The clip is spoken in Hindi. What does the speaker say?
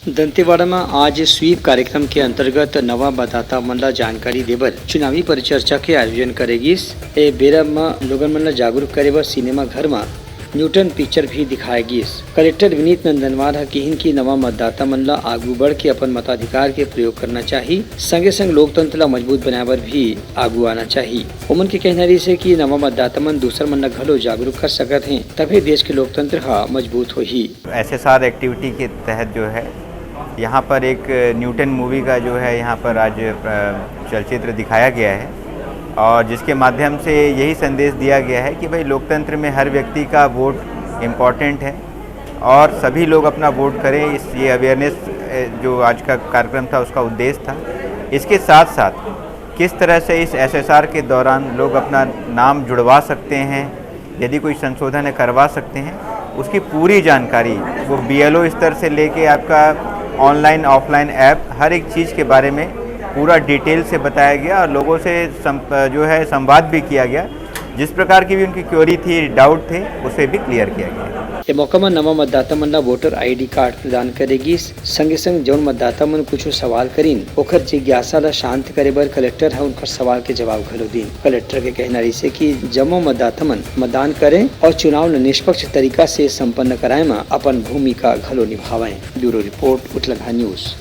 दंतेवाड़ा में आज स्वीप कार्यक्रम के अंतर्गत नवा मतदाता मन ला जानकारी देबर चुनावी परिचर्चा के आयोजन करेगी। ए बेरा में लोगन मन ला जागरूक करे बर सिनेमा घर में न्यूटन पिक्चर भी दिखाएगी। कलेक्टर विनीत नंदनवार कहिन की नवा मतदाता मन ला आगू बढ़ के अपन मताधिकार के प्रयोग करना चाहिए, संगे संग लोकतंत्र ला मजबूत बनाए बर भी आगू आना चाहिए। उमन के कहना रही से कि नवा मतदाता मन दूसर मन ला घलो जागरूक कर सकत हैं, तभी देश के लोकतंत्र हा मजबूत होही। SSR एक्टिविटी के तहत जो है यहाँ पर एक न्यूटन मूवी का जो है यहाँ पर आज चलचित्र दिखाया गया है और जिसके माध्यम से यही संदेश दिया गया है कि भाई लोकतंत्र में हर व्यक्ति का वोट इम्पॉर्टेंट है और सभी लोग अपना वोट करें। ये अवेयरनेस जो आज का कार्यक्रम था उसका उद्देश्य था। इसके साथ साथ किस तरह से इस SSR के दौरान लोग अपना नाम जुड़वा सकते हैं, यदि कोई संशोधन करवा सकते हैं, उसकी पूरी जानकारी वो BLO स्तर से लेके आपका ऑनलाइन ऑफलाइन ऐप हर एक चीज़ के बारे में पूरा डिटेल से बताया गया और लोगों से जो है संवाद भी किया गया। जिस प्रकार की भी उनकी क्वेरी थी, डाउट थे, उसे भी क्लियर किया गया। ये मौका में नवा मतदाता मन ला वोटर ID कार्ड प्रदान करेगी। संगे संग जौन मतदाता मन कुछ सवाल करीन ओकर जिज्ञासा ला शांत करे बर कलेक्टर है उनकर सवाल के जवाब घलो दीन। कलेक्टर के कहना रही से कि जम्मो मतदाता मन मतदान करें और चुनाव ल निष्पक्ष तरीका से संपन्न कराए में अपन भूमिका घलो निभावें। ब्यूरो रिपोर्ट उत्तलघा न्यूज।